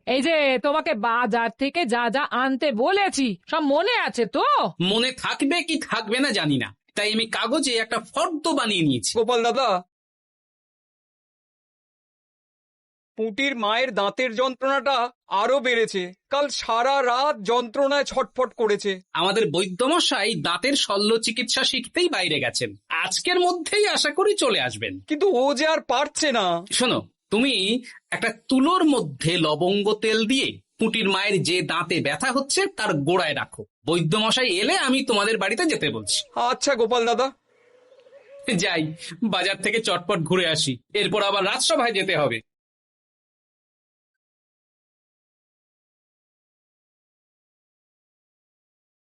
এই যে তোমাকে বাজার থেকে যা যা আনতে বলেছি সব মনে আছে তো? মনে থাকবে কি থাকবে না জানি না, তাই আমি কাগজে একটা ফর্দ বানিয়ে নিয়েছি। গোপাল দাদা, পুঁটির মায়ের দাঁতের যন্ত্রণাটা আরো বেড়েছে। কাল সারা রাত যন্ত্রণায় ছটফট করেছে। আমাদের বৈদ্যমশাই দাঁতের শল্য চিকিৎসা শিখতেই বাইরে গেছেন, আজকের মধ্যেই আশা করি চলে আসবেন। কিন্তু ও যে আর পারছে না। শোনো, তুমি একটা তুলোর মধ্যে লবঙ্গ তেল দিয়ে পুঁটির মায়ের যে দাঁতে ব্যথা হচ্ছে তার গোড়ায় রাখো। বৈদ্যমশাই এলে আমি তোমাদের বাড়িতে যেতে বলছি। আচ্ছা গোপাল দাদা। যাই, বাজার থেকে চটপট ঘুরে আসি, এরপর আবার রাজসভায় যেতে হবে।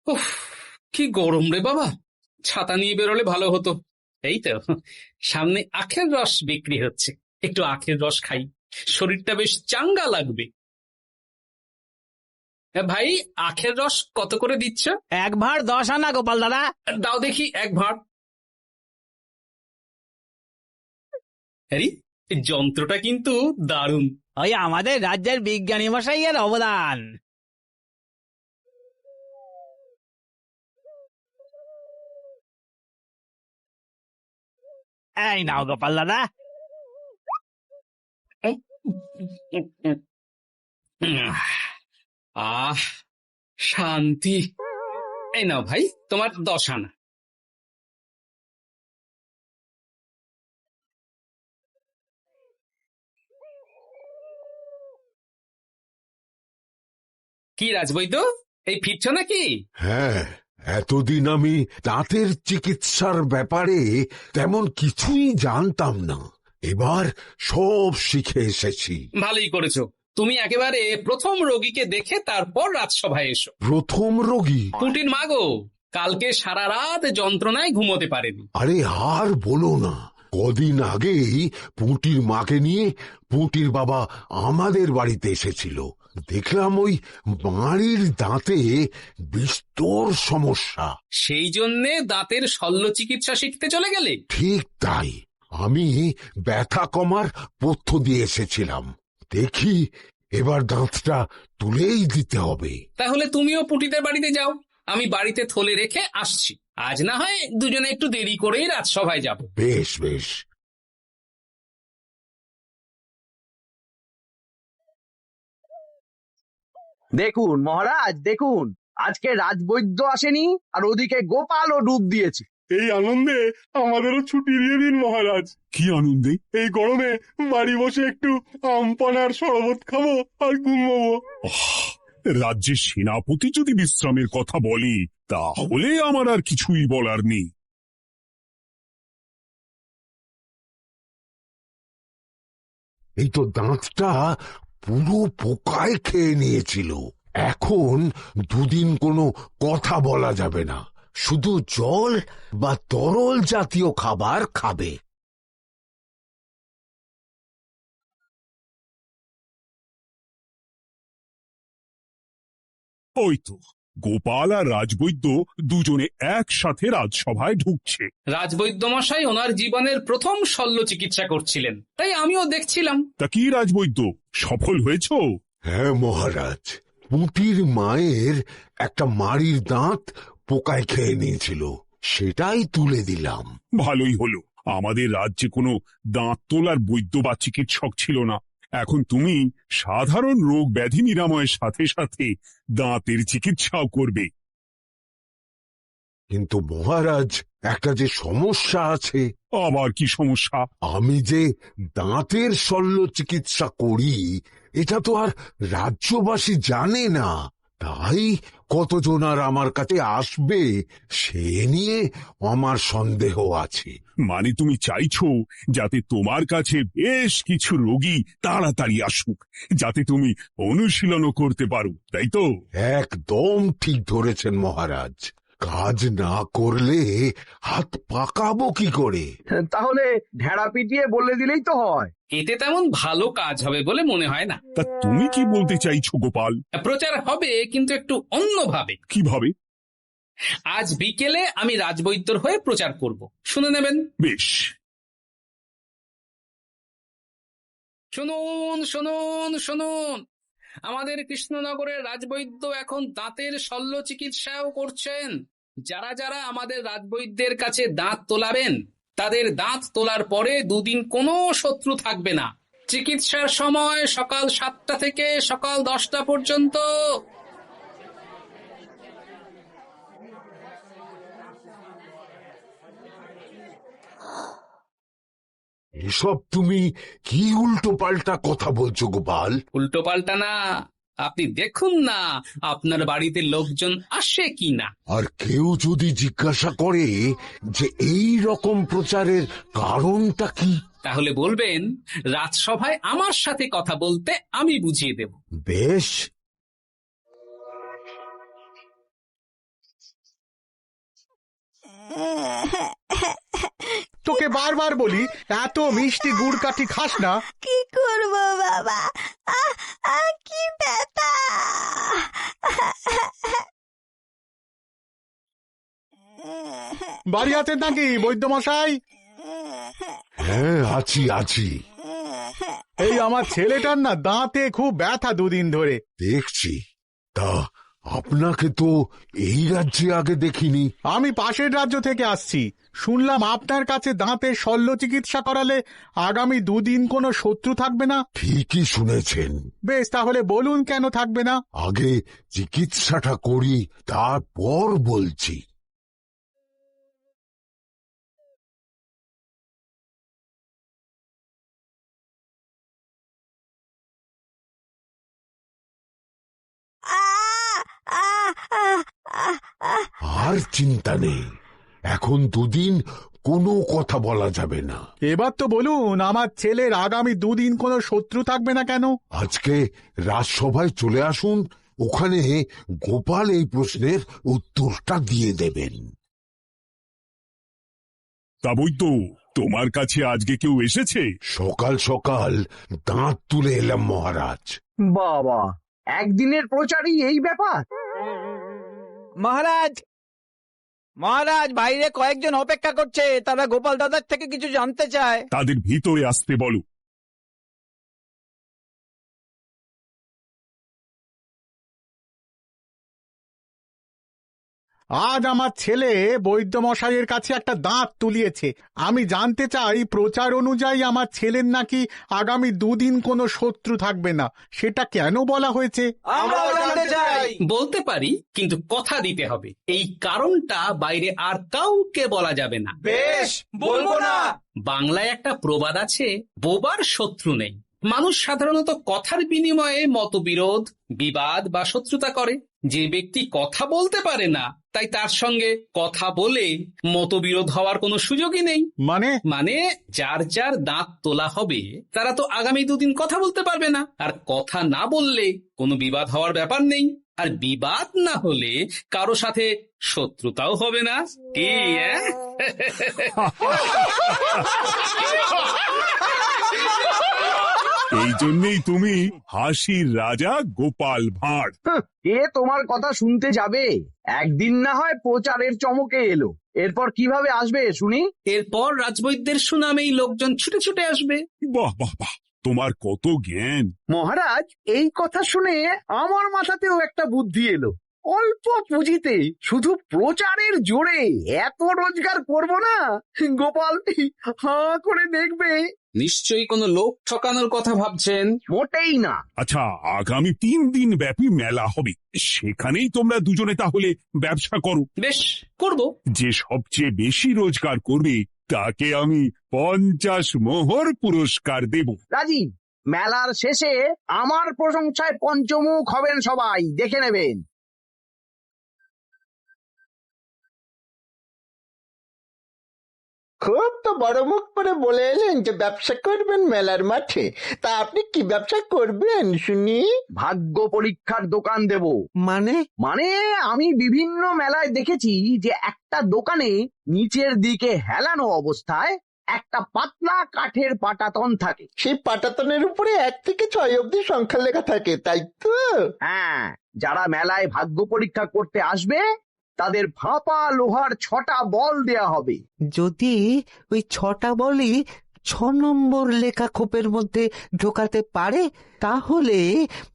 উফ, কি গরম রে বাবা, ছাতা নিয়ে বেরোলে ভালো হতো। এই তো সামনে আখের রস বিক্রি হচ্ছে, একটু আখের রস খাই, শরীরটা বেশ চাঙ্গা লাগবে। ভাই, আখের রস কত করে দিচ্ছ? 1 ভাঁড় 10 আনা গোপাল দাদা। দাও দেখি 1 ভাঁড়। আরে, এই যন্ত্রটা কিন্তু দারুণ। ওই আমাদের রাজ্যের বিজ্ঞানী মশাইয়ের অবদান। এই নাও গোপাল দাদা। আহ, শান্তি। এই নাও ভাই, তোমার 10 আনা। কি রাজবৈদ্য, এই ফিরছ নাকি? হ্যাঁ, এতদিন আমি দাঁতের চিকিৎসার ব্যাপারে তেমন কিছুই জানতাম না, এবার সব শিখে এসেছি। ভালোই করেছো, তুমি একেবারে প্রথম রোগীকে দেখে তারপর রাজসভায় এসো। প্রথম রোগী? পুঁটির মা গো, কালকে সারা রাত যন্ত্রণায় ঘুমোতে পারেনি। আরে আর বলো না, কদিন আগেই পুঁটির মাকে নিয়ে পুঁটির বাবা আমাদের বাড়িতে এসেছিল। দেখলাম ওই বাড়ির দাঁতে বিস্তর সমস্যা। সেই জন্যে দাঁতের শল্য চিকিৎসা শিখতে চলে গেলে? ঠিক তাই, আমি ব্যথা কমার পথ্য দিয়ে এসেছিলাম। দেখি এবার দাঁতটা তুলেই দিতে হবে। তাহলে তুমিও পুঁটিদের বাড়িতে যাও, আমি বাড়িতে থলে রেখে আসছি। আজ না হয় দুজনে একটু দেরি করেই রাজসভায় যাব। বেশ বেশ। দেখুন মহারাজ, দেখুন, আজকে রাজবৈদ্য আসেনি, আর ওদিকে গোপালও ডুব দিয়েছে। এই আনন্দে আমাদেরও ছুটি দিয়ে দিন মহারাজ। কি আনন্দে? এই গরমে বাড়ি বসে একটু আমপানার শরবত খাবো আর ঘুমবো। রাজ্যের সেনাপতি যদি বিশ্রামের কথা বলে তাহলে আমার আর কিছুই বলার নেই। এই তো দাঁতটা পুরো পোকায় খেয়ে নিয়েছিল। এখন দুদিন কোনো কথা বলা যাবে না, শুধু জল বা তরল জাতীয় খাবার খাবে। ওই তো গোপাল আর রাজবৈদ্য দুজনে একসাথে রাজসভায় ঢুকছে। রাজবৈদ্যমশাই ওনার জীবনের প্রথম শল্য চিকিৎসা করছিলেন, তাই আমিও দেখছিলাম। তা কি রাজবৈদ্য, সফল হয়েছ? হ্যাঁ মহারাজ, পুঁটির মায়ের একটা মাড়ির দাঁত পোকায় খেয়ে নিয়েছিল, সেটাই তুলে দিলাম। ভালোই হলো, আমাদের রাজ্যে কোনো দাঁত তোলার বৈদ্য বা চিকিৎসক ছিল না। এখন তুমি সাধারণ রোগ ব্যাধি নিরাময়ের সাথে সাথে দাঁতের চিকিৎসাও করবে। কিন্তু মহারাজ, একটা যে সমস্যা আছে। আবার কি সমস্যা? আমি যে দাঁতের শল্য চিকিৎসা করি এটা তো আর রাজ্যবাসী জানে না, তাই কতজন আর আমার কাছে আসবে সে নিয়ে আমার সন্দেহ আছে। মানে তুমি চাইছো যাতে তোমার কাছে বেশ কিছু রোগী তাড়াতাড়ি আসুক, যাতে তুমি অনুশীলনও করতে পারো, তাই তো? একদম ঠিক ধরেছেন মহারাজ, কাজ না করলে হাত পাকাবো কি করে? তাহলে ঢেড়া পিটিয়ে বলে দিলেই তো হয়। এতে তেমন ভালো কাজ হবে বলে মনে হয় না। তা তুমি কি বলতে চাইছো গোপাল? প্রচার হবে, কিন্তু একটু অন্যভাবে। কিভাবে? আজ বিকেলে আমি রাজবৈদ্যর হয়ে প্রচার করব, শুনে নেবেন। বেশ। শুনুন শুনুন শুনুন, আমাদের কৃষ্ণনগরের রাজবৈদ্য এখন দাঁতের শল্য চিকিৎসাও করছেন। যারা যারা আমাদের রাজবৈদ্যের কাছে দাঁত তোলাবেন, তাদের দাঁত তোলার পরে 2 দিন কোনো শত্রু থাকবে না। চিকিৎসার সময় সকাল 7টা থেকে সকাল 10টা পর্যন্ত। এসব তুমি কি উল্টো পাল্টা কথা বলছো গোপাল? উল্টো পাল্টা না, আপনি দেখুন না আপনার বাড়িতে লোকজন আসে কি না। আর কেউ যদি জিজ্ঞাসা করে যে এই রকম প্রচারের কারণটা কি, তাহলে বলবেন রাজসভায় আমার সাথে কথা বলতে আমি বুঝিয়ে দেব। বেশ। তোকে বারবার বলি এত মিষ্টি গুড় কাঠি খাস না। কি করবো বাবা, কি ব্যথা। বাড়ি আছেন নাকি বৈদ্য মশাই? হ্যাঁ, আছি আছি। এই আমার ছেলেটার না দাঁতে খুব ব্যথা 2 দিন ধরে। দেখছি। তা আপনাকে তো এই রাজ্যে আগে দেখিনি। আমি পাশের রাজ্য থেকে আসছি। শুনলাম আপনার কাছে দাঁতের শল্য চিকিৎসা করালে আগামী 2 দিন কোনো শত্রু থাকবে না। ঠিকই শুনেছেন। বেশ, তাহলে বলুন কেন থাকবে না? আগে চিকিৎসাটা করি, তারপর বলছি। আর চিন্তা নেই, এখন 2 দিন কোনো কথা বলা যাবে না। এবার তো বলুন আমার ছেলের আগামী 2 দিন কোনো শত্রু থাকবে না কেন? আজকে রাজসভায় চলে আসুন, ওখানে গোপাল এই প্রশ্নের উত্তরটা দিয়ে দেবেন। তা বৈদ্য, তোমার কাছে আজকে কেউ এসেছে? সকাল সকাল দাঁত তুলে এলাম মহারাজ। বাবা, একদিনের প্রচারই এই ব্যাপার? মহারাজ, মহারাজ, বাইরে কয়েকজন অপেক্ষা করছে, তারা গোপাল দাদার থেকে কিছু জানতে চায়। তাদের ভিতরে আসতে বলো। আজ আমার ছেলে বৈদ্য মশাইয়ের কাছে একটা দাঁত তুলিয়েছে। আমি জানতে চাই প্রচার অনুযায়ী আমার ছেলের নাকি আগামী 2 দিন কোনো শত্রু থাকবে না, সেটা কেন বলা হয়েছে? আমরাও জানতে চাই। বলতে পারি, কিন্তু কথা দিতে হবে। এই কারণটা বাইরে আর কাউকে বলা যাবে না। বেশ, বলবো না। বাংলায় একটা প্রবাদ আছে, বোবার শত্রু নেই। মানুষ সাধারণত কথার বিনিময়ে মতবিরোধ, বিবাদ বা শত্রুতা করে। যে ব্যক্তি কথা বলতে পারে না, তাই তার সঙ্গে কথা বলে মতবিরোধ হওয়ার কোনো সুযোগই নেই। মানে যার যার দাঁত তোলা হবে তারা তো আগামী 2 দিন কথা বলতে পারবে না। আর কথা না বললে কোনো বিবাদ হওয়ার ব্যাপার নেই। আর বিবাদ না হলে কারো সাথে শত্রুতাও হবে না। কি এই জন্যই তুমি হাসির রাজা গোপাল ভাঁড়। এ তোমার কথা শুনতে যাবে? একদিন না হয় প্রচারের চমকে এলো, এরপর কিভাবে আসবে শুনি? এরপর রাজবৈদ্যের সুনামেই লোকজন ছুটে ছুটে আসবে। বাহ বাহ বাহ, তোমার কত জ্ঞান! মহারাজ, এই কথা শুনে আমার মাথাতেও একটা বুদ্ধি এলো। অল্প পুঁজিতে শুধু প্রচারের জোরে এত রোজগার করব না, গোপাল হাঁ করে দেখবে। নিশ্চয়ই কোনো লোক ঠকানোর কথা ভাবছেন। মোটেই না। আচ্ছা, আগামী 3 দিন ব্যাপী মেলা হবে, সেখানেই তোমরা দুজনে তাহলে ব্যবসা করো। বেশ, করব। যে সবচেয়ে বেশি রোজগার করবে তাকে আমি 50 মোহর পুরস্কার দেব। রাজি। মেলার শেষে আমার প্রশংসায় পঞ্চমুখ হবেন সবাই, দেখে নেবেন। খুব তো বড় মুখ করে বলে এলেন যে ব্যবসা করবেন মেলার মাঠে। তা আপনি কি ব্যবসা করবেন শুনি? ভাগ্য পরীক্ষার দোকান দেব। মানে আমি বিভিন্ন মেলায় দেখেছি যে একটা দোকানে নিচের দিকে হেলানো অবস্থায় একটা পাতলা কাঠের পাটাতন থাকে। সেই পাটাতনের উপরে 1 থেকে 6 অব্দি সংখ্যা লেখা থাকে, তাই তো? হ্যাঁ, যারা মেলায় ভাগ্য পরীক্ষা করতে আসবে তাদের ফাঁপা লোহার 6টা বল দেয়া হবে। যদি ওই 6টা বলই নম্বর লেখা খোপের মধ্যে ঢোকাতে পারে তাহলে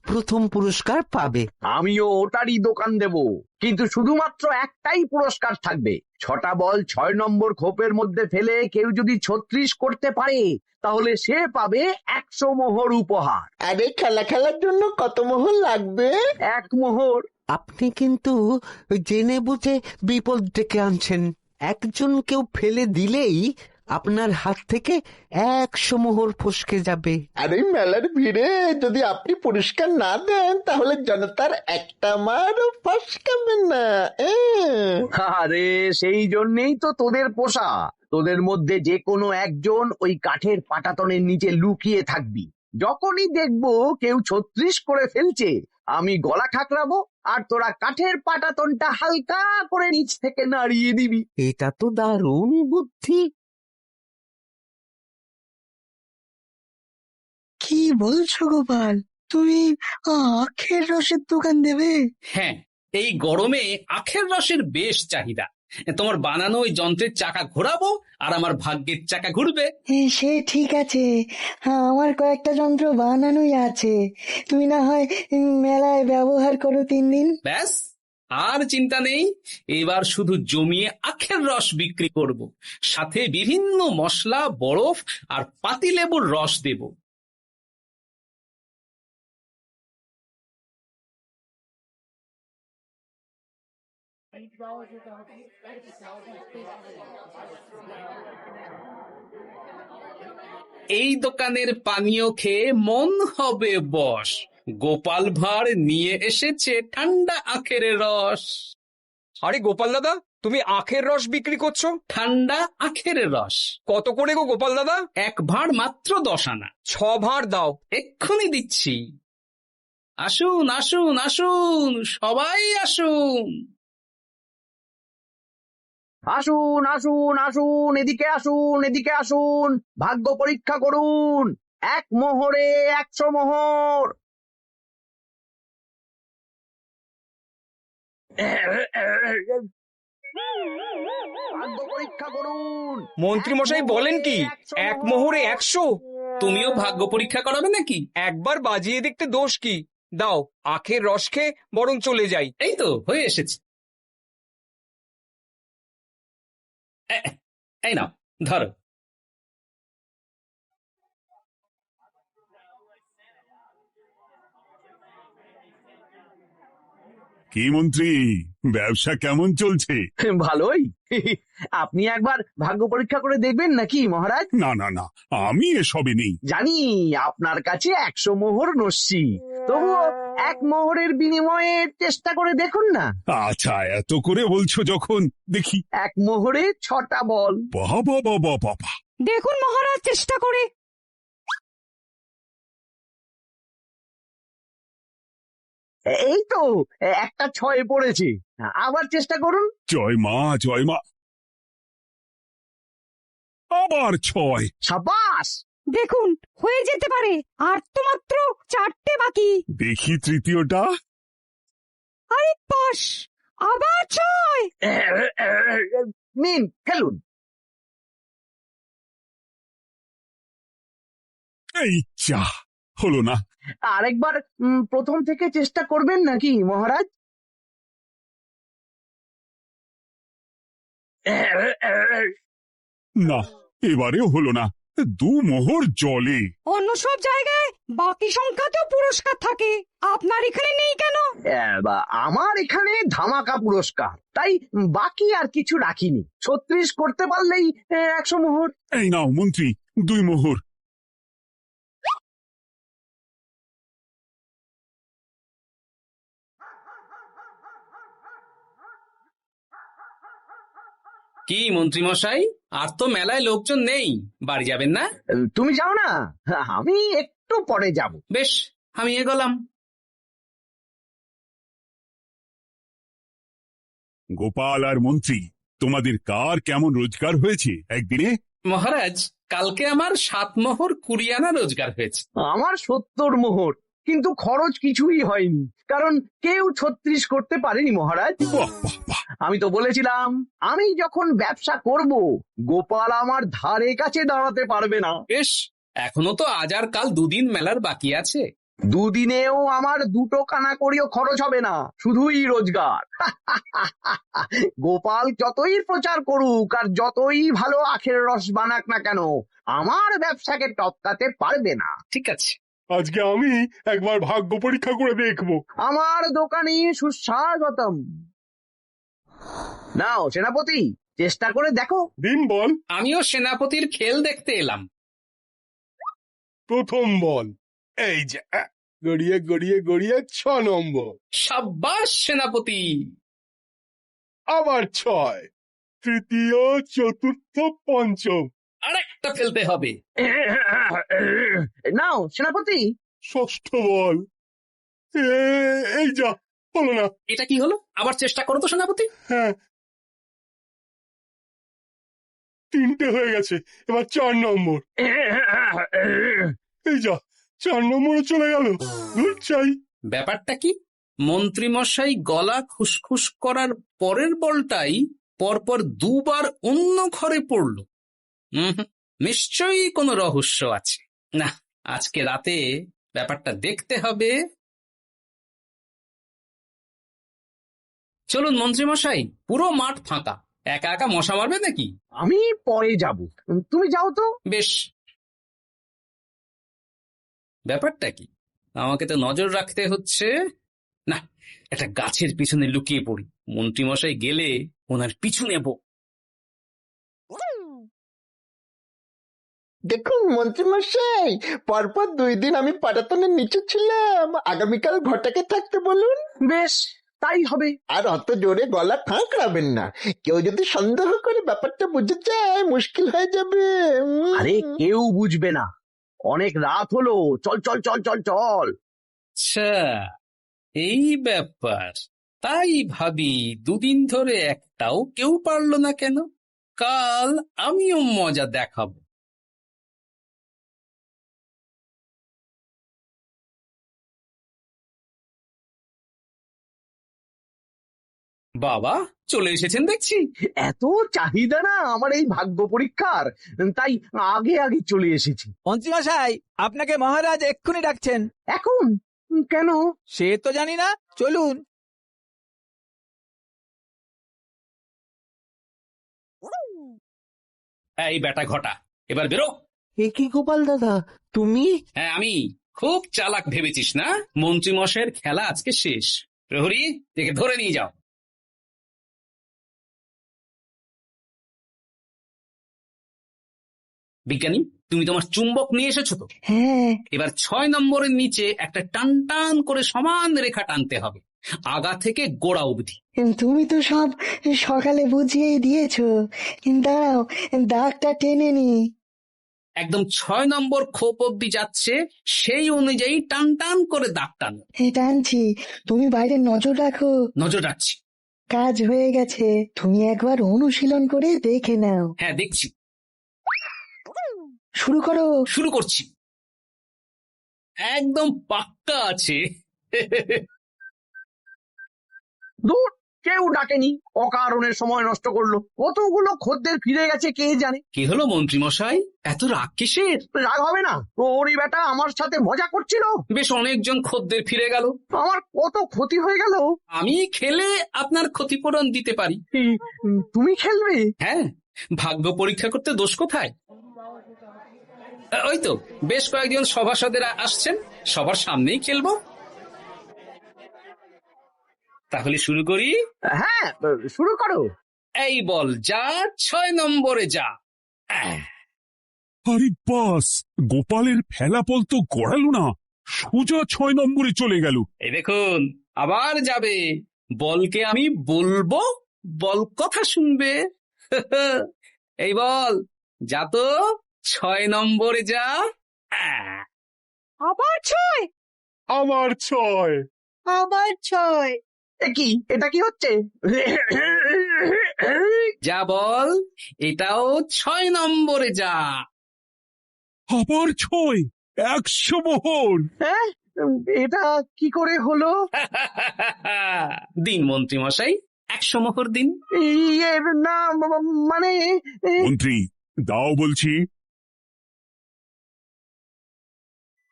প্রথম পুরস্কার পাবে। আমিও ওটারই দোকান দেব, কিন্তু শুধুমাত্র একটাই পুরস্কার থাকবে। 6টা বল 6 নম্বর খোপের মধ্যে ফেলে কেউ যদি 36 করতে পারে তাহলে সে পাবে 100 মোহর উপহার। আরে খেলার জন্য কত মোহর লাগবে? 1 মোহর। আপনি কিন্তু জেনে বুঝে বিপদ ডেকে আনছেন। একজন কেউ ফেলে দিলেই আপনার হাত থেকে 100 মোহর ফসকে যাবে। আরে মেলার ভিড়ে যদি আপনি পুরস্কার না দেন তাহলে জনতার একটা মারও ফসকাবে না। আরে সেই জন্যেই তো তোদের পোষা। তোদের মধ্যে যে কোনো একজন ওই কাঠের পাটাতনের নিচে লুকিয়ে থাকবি। যখনই দেখবো কেউ 36 করে ফেলছে আমি গলা ঠাকরাবো, আর তোরা কাঠের পাটাতনটা হালকা করে নিচ থেকে নাড়িয়ে দিবি। এটা তো দারুণ বুদ্ধি। কি বলছো গোপাল, তুমি আখের রসের দোকান দেবে? হ্যাঁ, এই গরমে আখের রসের বেশ চাহিদা। তোমার বানানো ওই যন্ত্রের চাকা ঘোরাবো আর আমার ভাগ্যের চাকা ঘুরবে। সে ঠিক আছে, আমার কয়েকটা যন্ত্র বানানোই আছে। তুমি না হয় মেলায় ব্যবহার করো 3 দিন। ব্যাস, আর চিন্তা নেই। এবার শুধু জমিয়ে আখের রস বিক্রি করব, সাথে বিভিন্ন মশলা, বরফ আর পাতিলেবুর রস দেব। এই দোকানের পানীয় খেয়ে মন হবে বশ। গোপাল ভাঁড় নিয়ে এসেছে ঠান্ডা আখের রস। আরে গোপাল দাদা, তুমি আখের রস বিক্রি করছো? ঠান্ডা আখের রস। কত করে গো গোপাল দাদা? 1 ভাঁড় মাত্র 10 আনা। 6 ভাঁড় দাও। এক্ষুনি দিচ্ছি। আসুন আসুন আসুন, সবাই আসুন। আসুন আসুন আসুন, এদিকে আসুন, এদিকে আসুন, ভাগ্য পরীক্ষা করুন। 1 মোহরে 100 মোহর। ভাগ্য পরীক্ষা করুন। মন্ত্রী মশাই বলেন কি 1 মোহরে 100? তুমিও ভাগ্য পরীক্ষা করাবে নাকি? একবার বাজিয়ে দেখতে দোষ কি? দাও, আখের রস খেয়ে বরং চলে যাই। এই তো হয়ে এসেছে। এই নাও, ধরো। কি মন্ত্রী, ব্যবসা কেমন চলছে? ভালোই। আপনি একবার ভাগ্য পরীক্ষা করে দেখবেন নাকি মহারাজ? না না না, আমি এসবে নেই। জানি আপনার কাছে 100 মোহর নস্যি, তবুও 1 মোহরের বিনিময়ে চেষ্টা করে দেখুন না। আচ্ছা, এত করে বলছো যখন, দেখি। 1 মোহরে 6টা বল। বাবা বাবা বাবা, দেখুন মহারাজ চেষ্টা করে। এই তো একটা 6 পড়েছে, আবার চেষ্টা করুন। জয় মা জয় মা, আবার 6। সাবাস। দেখুন হয়ে যেতে পারে, আর তো মাত্র 4টে বাকি। দেখি তৃতীয়টা। আরে পাস, আবার 6। নিন খেলুন। এই যা, হলো না। আরেকবার প্রথম থেকে চেষ্টা করবেন নাকি মহারাজ? না, এবারেও হলো না। 2 মোহর জলে। অন্য সব জায়গায় বাকি সংখ্যাতেও পুরস্কার থাকে, আপনার এখানে নেই কেন? আমার এখানে ধামাকা পুরস্কার, তাই বাকি আর কিছু রাখিনি। 36 করতে পারলেই 100 মোহর। এই নাও মন্ত্রী, 2 মোহর। কি মন্ত্রী মশাই, আর তো মেলায় লোকজন নেই, বাড়ি যাবেন না? তুমি যাও না, আমি একটু পরে যাব। বেশ, আমি এগোলাম। গোপাল আর মন্ত্রী, তোমাদের কার কেমন রোজগার হয়েছে একদিনে? মহারাজ, কালকে আমার 7 মোহর 20 আনা রোজগার হয়েছে। আমার 70 মোহর, কিন্তু খরচ কিছুই হয়নি, কারণ কেউ 36 করতে পারেনি মহারাজ। বাহ বাহ বাহ, আমি তো বলেছিলাম আমি যখন ব্যবসা করব গোপাল আমার ধারে কাছে দাঁড়াতে পারবে না। বেশ, এখনো তো আজ আর কাল দুদিন মেলার বাকি আছে। দুদিনেও আমার দুটো কানা করিও খরচ হবে না, শুধুই রোজগার। গোপাল যতই প্রচার করুক আর যতই ভালো আখের রস বানাক না কেন, আমার ব্যবসাকে টপকাতে পারবে না। ঠিক আছে, আজকে আমি একবার ভাগ্য পরীক্ষা করে দেখবো। আমার দোকানে সুস্বাগতম। নাও সেনাপতি, চেষ্টা করে দেখো। দিন বল। আমিও সেনাপতির খেল দেখতে এলাম। প্রথম বল, এই যে গড়িয়ে গড়িয়ে গড়িয়ে 6 নম্বর। সাব্বাস সেনাপতি। আবার 6, তৃতীয়, চতুর্থ, পঞ্চম। আরেকটা ফেলতে হবে। নাও সেনাপতি। ষষ্ঠ বল, এই যা, হলো না। এটা কি হলো? আবার চেষ্টা করো তো সেনাপতি। হ্যাঁ, 3টে হয়ে গেছে, এবার 4 নম্বর। এই যা, 4 নম্বরে চলে গেল। চাই। ব্যাপারটা কি? মন্ত্রীমশাই গলা খুসখুস করার পরের বলটাই পরপর 2 বার অন্য ঘরে পড়ল। নিশ্চয়ই কোনো রহস্য আছে। না, আজকে রাতে ব্যাপারটা দেখতে হবে। চলুন মন্ত্রীমশাই, পুরো মাঠ ফাঁকা, একা একা মশা মারবে নাকি? আমি পরে যাব, তুমি যাও তো। বেশ। ব্যাপারটা কি? আমাকে তো নজর রাখতে হচ্ছে। না, একটা গাছের পিছনে লুকিয়ে পড়ি, মন্ত্রীমশাই গেলে ওনার পিছু নেব। দেখুন মন্ত্রীমশাই, পরপর 2 দিন আমি পাটাতনের নিচে ছিলাম। আগামীকাল ঘটাকে থাকতে বলুন। বেশ, তাই হবে। আর অত জোরে গলা খাঁকড়াবেন না, কেউ যদি সন্দেহ করে ব্যাপারটা বুঝে যায় মুশকিল হয়ে যাবে। আরে কেউ বুঝবে না, অনেক রাত হলো, চল চল চল চল চল। আচ্ছা, এই ব্যাপার। তাই ভাবি 2 দিন ধরে একটাও কেউ পারল না কেন। কাল আমিও মজা দেখাবো। বাবা চলে এসেছেন দেখছি। এত চাহিদা না আমার এই ভাগ্য পরীক্ষার, তাই আগে আগে চলে এসেছি। মন্ত্রীমশাই, আপনাকে মহারাজ এক্ষুনি ডাকছেন। এখন? কেন? সে তো জানি না, চলুন। এই বেটা ঘটা, এবার বেরো। এ কি গোপাল দাদা, তুমি? হ্যাঁ আমি। খুব চালাক ভেবেছিস না? মন্ত্রীমশাইয়ের খেলা আজকে শেষ। প্রহরী, একে ধরে নিয়ে যাও। বিজ্ঞানী, তুমি তোমার চুম্বক নিয়ে এসেছো তো? হ্যাঁ। এবার 6 নম্বরের নিচে একটা টান টান করে সমান রেখা টানতে হবে, আগা থেকে গোড়া অবধি। তুমি তো সব সকালে বুঝিয়েই দিয়েছো, দাঁড়াও দাগটা টেনে নি। একদম 6 নম্বর খোপ অবধি যাচ্ছে, সেই অনুযায়ী টান টান করে দাগ টানো। টানছি, তুমি বাইরে নজর রাখো। নজর রাখছি। কাজ হয়ে গেছে, তুমি একবার অনুশীলন করে দেখে নাও। হ্যাঁ দেখছি। শুরু করো। শুরু করছি। একদম পাক্কা আছে। দূর, কেউ ডাকেনি, অকারণে সময় নষ্ট করলো। কতগুলো খদ্দের ফিরে গেছে কে জানে। কি হলো মন্ত্রীমশাই, এত রাগ কিসের? রাগ হবে না, ওরই বেটা আমার সাথে মজা করছিল। বেশ অনেকজন খদ্দের ফিরে গেল, আমার কত ক্ষতি হয়ে গেল। আমি খেলে আপনার ক্ষতিপূরণ দিতে পারি। তুমি খেলবে? হ্যাঁ, ভাগ্য পরীক্ষা করতে দোষ কোথায়? ওই তো বেশ কয়েকজন সভাসদেরা আসছেন, সবার সামনেই খেলবো। তাহলে শুরু করি। হ্যাঁ শুরু করো। এই বল যা, 6 নম্বরে যা। আরে বাস, গোপালের ফেলাপল তো গড়ালো না, সোজা 6 নম্বরে চলে গেল। এই দেখুন, আবার যাবে। বলকে আমি বলবো, বল কথা শুনবে। এই বল যা তো, 6 নম্বরে যা। আবার 6, আবার 6, আবার 6। কি এটা কি হচ্ছে? যা বল, এটাও 6 নম্বরে যা। আবার 6, 100 মোহর। হ্যাঁ, এটা কি করে হলো? দিন মন্ত্রী মশাই, 100 মোহর দিন। ইয়ে না মানে মন্ত্রী দাও বলছি।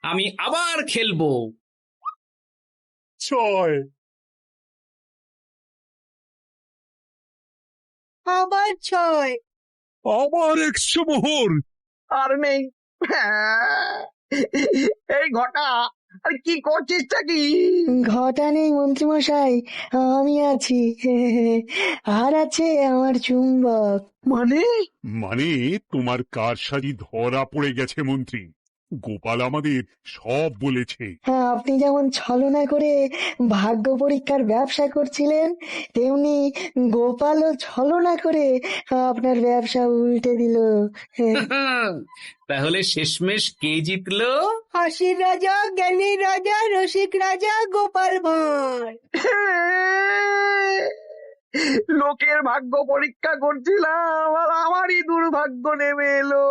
আমি আবার খেলবো। 6 আবার 6। আবার 100 মোহর। আর নেই। এই ঘটা, আরে কি করছিসটা কি? ঘটা নেই মন্ত্রীমশাই, আমি আছি। আর আছে আমার চুম্বক। মানে মানে তোমার কারসাজি ধরা পড়ে গেছে মন্ত্রী। গোপাল আমাদের সব বলেছে। হ্যাঁ, আপনি যেমন ছলনা করে ভাগ্য পরীক্ষার ব্যবসা করছিলেন, তেমনি গোপালও ছলনা করে আপনার ব্যবসা উল্টে দিল। তাহলে শেষমেশ কে জিতলো? হাসির রাজা, জ্ঞানীর রাজা, রসিক রাজা গোপাল ভাঁড়। লোকের ভাগ্য পরীক্ষা করছিলাম আর আমারই দুর্ভাগ্য নেমে এলো।